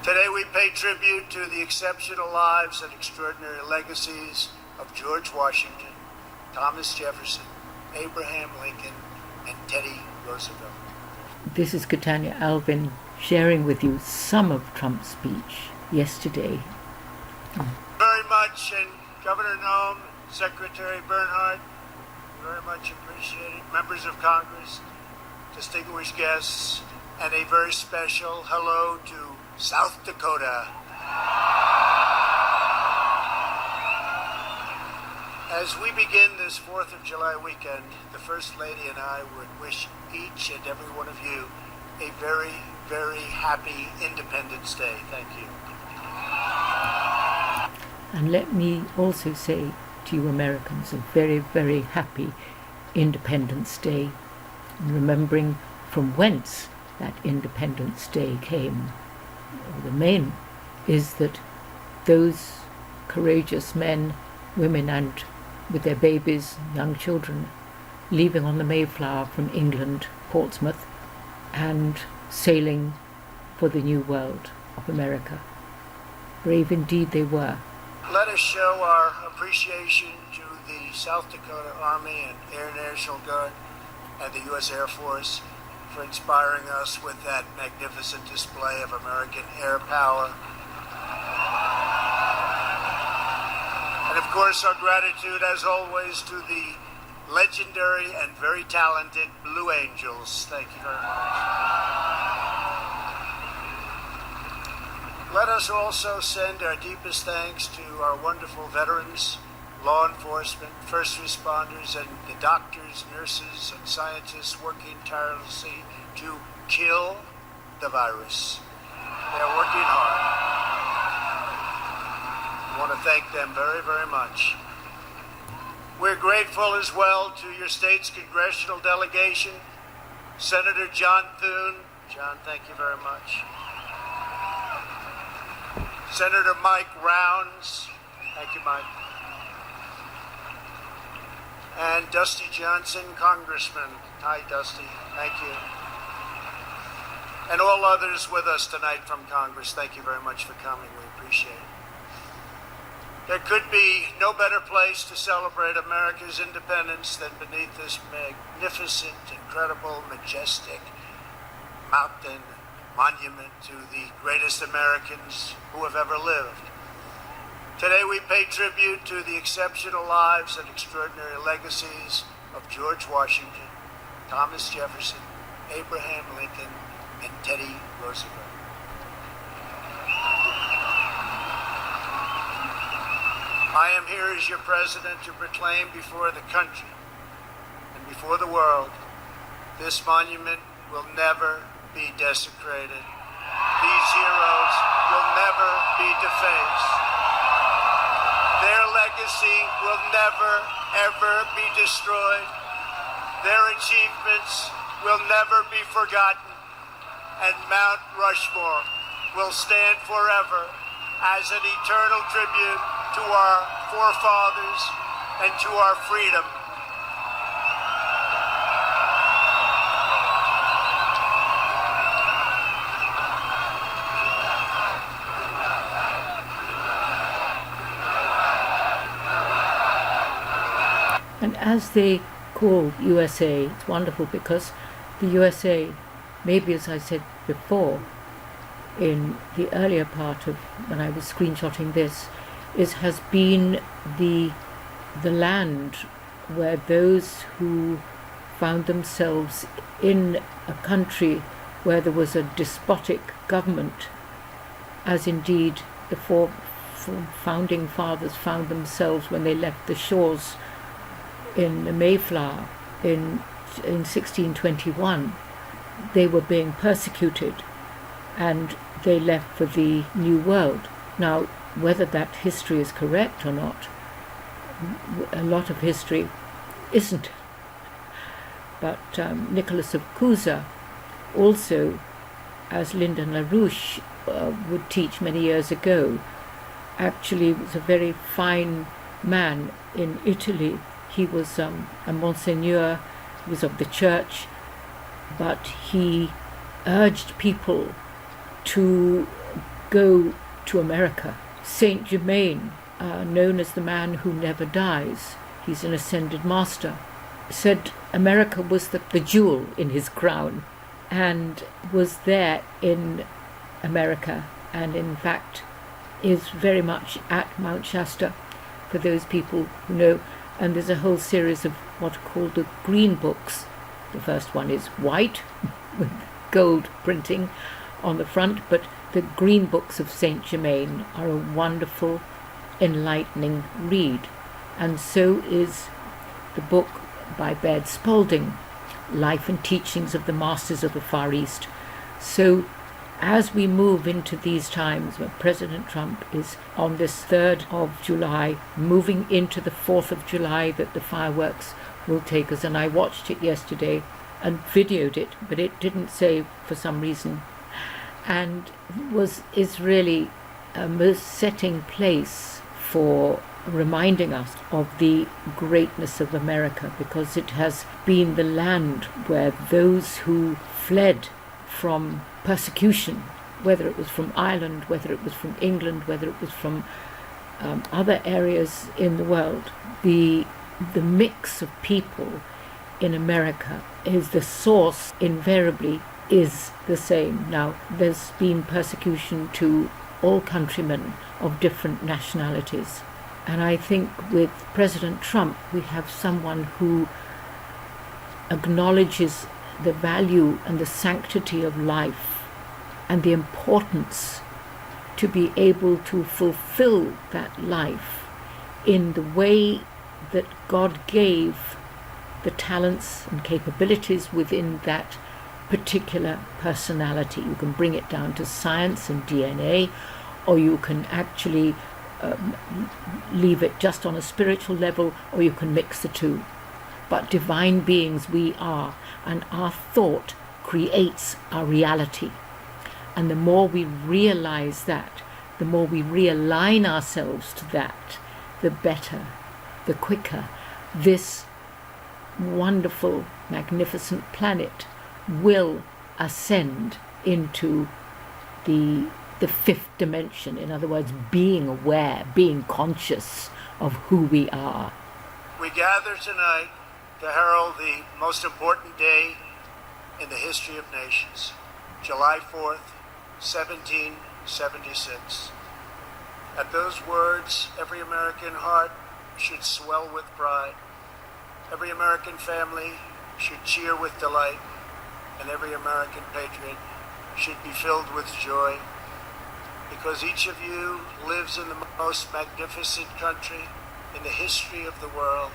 Today we pay tribute to the exceptional lives and extraordinary legacies of George Washington, Thomas Jefferson, Abraham Lincoln, and Teddy Roosevelt. This is Catania Alvin sharing with you some of Trump's speech yesterday. Very much, and Governor Noem, Secretary Bernhardt, very much appreciated. Members of Congress, distinguished guests, and a very special hello to South Dakota. As we begin this 4th of July weekend, the First Lady and I would wish each and every one of you a very, very happy Independence Day. Thank you. And let me also say to you Americans, a very, very happy Independence Day, remembering from whence that Independence Day came. The main is that those courageous men, women, and with their babies, young children, leaving on the Mayflower from England, Portsmouth, and sailing for the New World of America. Brave indeed they were. Let us show our appreciation to the South Dakota Army and Air National Guard and the U.S. Air Force for inspiring us with that magnificent display of American air power. And of course, our gratitude, as always, to the legendary and very talented Blue Angels. Thank you very much. Let us also send our deepest thanks to our wonderful veterans, law enforcement, first responders, and the doctors, nurses, and scientists working tirelessly to kill the virus. They are working hard. I want to thank them very, very much. We're grateful as well to your state's congressional delegation, Senator John Thune. John, thank you very much. Senator Mike Rounds. Thank you, Mike. And Dusty Johnson, Congressman. Hi, Dusty. Thank you. And all others with us tonight from Congress, thank you very much for coming. We appreciate it. There could be no better place to celebrate America's independence than beneath this magnificent, incredible, majestic mountain monument to the greatest Americans who have ever lived. Today we pay tribute to the exceptional lives and extraordinary legacies of George Washington, Thomas Jefferson, Abraham Lincoln, and Teddy Roosevelt. I am here as your president to proclaim before the country and before the world, this monument will never be desecrated. These heroes will never be defaced. Their legacy will never, ever be destroyed. Their achievements will never be forgotten. And Mount Rushmore will stand forever as an eternal tribute to our forefathers and to our freedom. And as they call USA, it's wonderful because the USA, maybe as I said before, in the earlier part of when I was screenshotting this, has been the land where those who found themselves in a country where there was a despotic government, as indeed the four founding fathers found themselves when they left the shores in the Mayflower in 1621, they were being persecuted and they left for the New World. Now, whether that history is correct or not, a lot of history isn't. But Nicholas of Cusa also, as Lyndon LaRouche would teach many years ago, actually was a very fine man in Italy. He was a Monsignor, he was of the church, but he urged people to go to America. Saint Germain, known as the man who never dies, he's an ascended master, said America was the jewel in his crown, and was there in America, and in fact is very much at Mount Shasta, for those people who know. And there's a whole series of what are called the green books. The first one is white with gold printing on the front, but the green books of Saint Germain are a wonderful, enlightening read. And so is the book by Baird Spalding, Life and Teachings of the Masters of the Far East. So as we move into these times when President Trump is on this 3rd of July, moving into the 4th of July that the fireworks will take us, and I watched it yesterday and videoed it, but it didn't save for some reason, and is really a setting place for reminding us of the greatness of America, because it has been the land where those who fled from persecution, whether it was from Ireland, whether it was from England, whether it was from other areas in the world, the mix of people in America is the source, invariably is the same. Now, there's been persecution to all countrymen of different nationalities, and I think with President Trump we have someone who acknowledges the value and the sanctity of life and the importance to be able to fulfill that life in the way that God gave the talents and capabilities within that particular personality. You can bring it down to science and DNA, or you can actually leave it just on a spiritual level, or you can mix the two. But divine beings we are, and our thought creates our reality. And the more we realize that, the more we realign ourselves to that, the better, the quicker this wonderful, magnificent planet will ascend into the fifth dimension. In other words, being aware, being conscious of who we are. We gather tonight to herald the most important day in the history of nations, July 4th, 1776. At those words, every American heart should swell with pride. Every American family should cheer with delight, and every American patriot should be filled with joy, because each of you lives in the most magnificent country in the history of the world,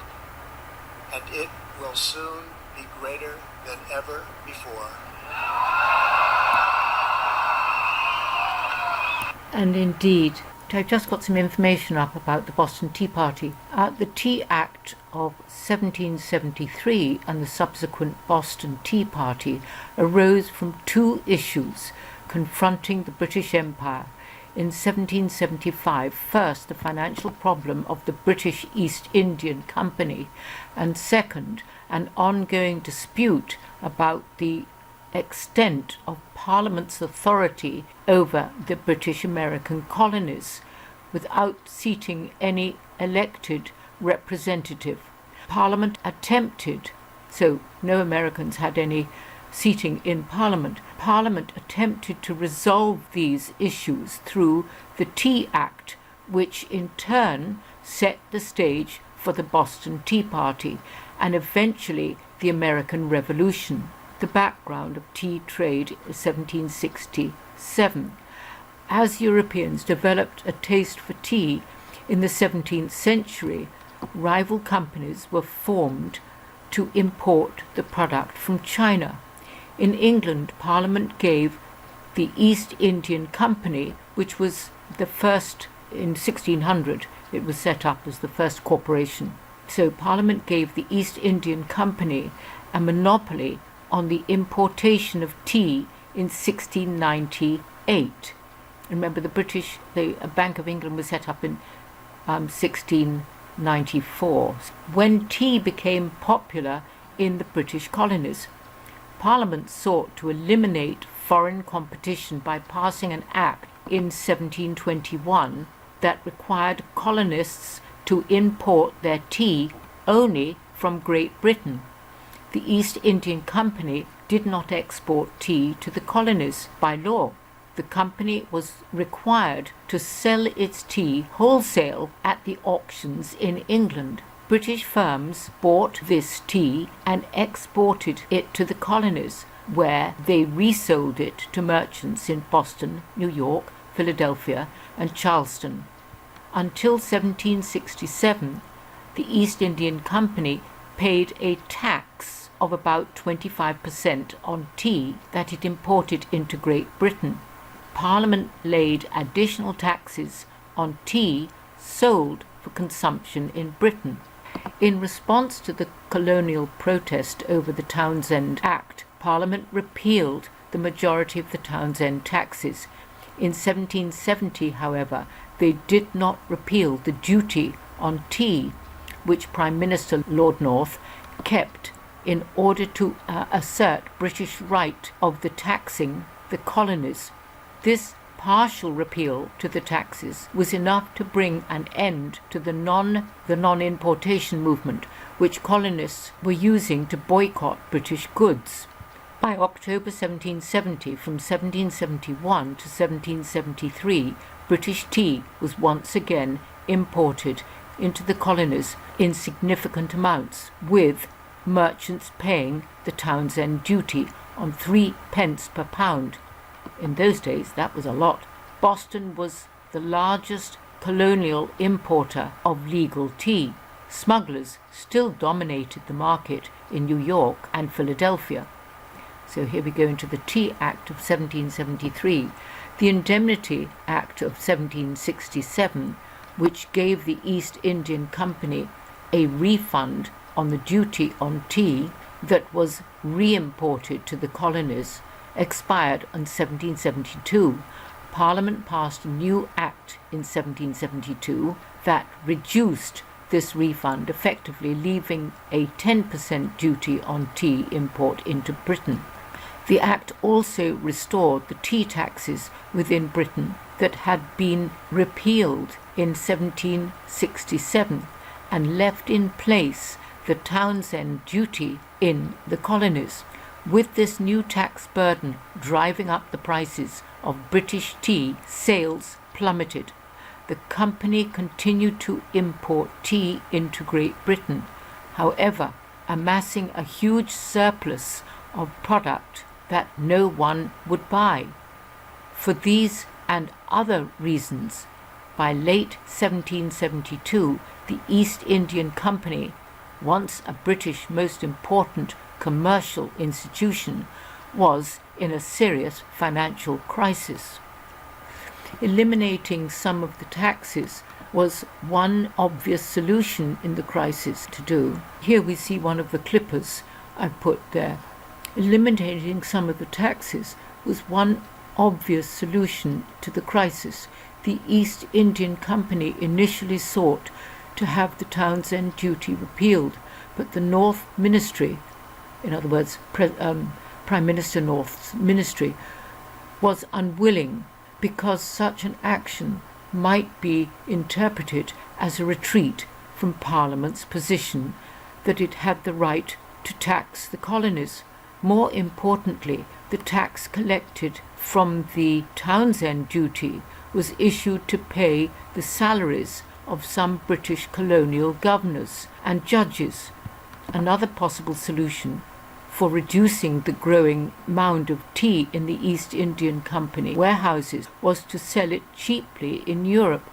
and it will soon be greater than ever before. And indeed, I've just got some information up about the Boston Tea Party. The Tea Act of 1773 and the subsequent Boston Tea Party arose from two issues confronting the British Empire. In 1775, first, the financial problem of the British East Indian Company, and second, an ongoing dispute about the extent of Parliament's authority over the British American colonies without seating any elected representative. Parliament attempted, so no Americans had any seating in Parliament. Parliament attempted to resolve these issues through the Tea Act, which in turn set the stage for the Boston Tea Party and eventually the American Revolution. The background of tea trade is 1767. As Europeans developed a taste for tea in the 17th century, rival companies were formed to import the product from China. In England, Parliament gave the East Indian Company, which was the first in 1600, it was set up as the first corporation. So Parliament gave the East Indian Company a monopoly on the importation of tea in 1698. Remember, the Bank of England was set up in 1694. When tea became popular in the British colonies, Parliament sought to eliminate foreign competition by passing an act in 1721 that required colonists to import their tea only from Great Britain. The East Indian Company did not export tea to the colonies by law. The company was required to sell its tea wholesale at the auctions in England. British firms bought this tea and exported it to the colonies, where they resold it to merchants in Boston, New York, Philadelphia, and Charleston. Until 1767, the East Indian Company paid a tax of about 25% on tea that it imported into Great Britain. Parliament laid additional taxes on tea sold for consumption in Britain. In response to the colonial protest over the Townshend Act, Parliament repealed the majority of the Townshend taxes. In 1770, however, they did not repeal the duty on tea, which Prime Minister Lord North kept in order to assert British right of the taxing the colonies. This partial repeal to the taxes was enough to bring an end to the non-importation movement, which colonists were using to boycott British goods. By October 1770, from 1771 to 1773, British tea was once again imported into the colonies in significant amounts, with merchants paying the Townshend duty on 3 pence per pound. In those days, that was a lot. Boston was the largest colonial importer of legal tea. Smugglers still dominated the market in New York and Philadelphia. So here we go into the Tea Act of 1773. The Indemnity Act of 1767, which gave the East Indian Company a refund on the duty on tea that was re-imported to the colonies, expired in 1772. Parliament passed a new act in 1772 that reduced this refund, effectively leaving a 10% duty on tea import into Britain. The act also restored the tea taxes within Britain that had been repealed in 1767 and left in place the Townshend duty in the colonies. With this new tax burden driving up the prices of British tea, sales plummeted. The company continued to import tea into Great Britain, however, amassing a huge surplus of product that no one would buy. For these and other reasons, by late 1772, the East Indian Company, once a British most important commercial institution, was in a serious financial crisis. Eliminating some of the taxes was one obvious solution in the crisis to do. Here we see one of the clippers I put there. Eliminating some of the taxes was one obvious solution to the crisis. The East Indian Company initially sought to have the Townshend duty repealed, but the North Ministry, in other words, Prime Minister North's ministry, was unwilling because such an action might be interpreted as a retreat from Parliament's position that it had the right to tax the colonies. More importantly, the tax collected from the Townshend duty was issued to pay the salaries of some British colonial governors and judges. Another possible solution for reducing the growing mound of tea in the East Indian Company warehouses was to sell it cheaply in Europe.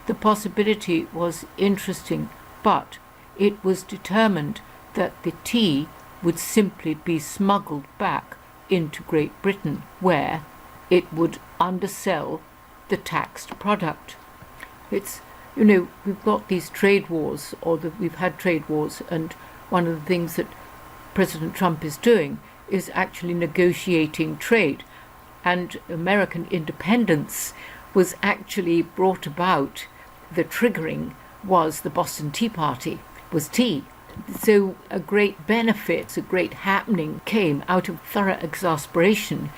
The possibility was interesting, but it was determined that the tea would simply be smuggled back into Great Britain, where it would undersell the taxed product. We've got these trade wars, we've had trade wars, and one of the things that President Trump is doing is actually negotiating trade. And American independence was actually brought about, the triggering was the Boston Tea Party, was tea. So a great benefit, a great happening came out of thorough exasperation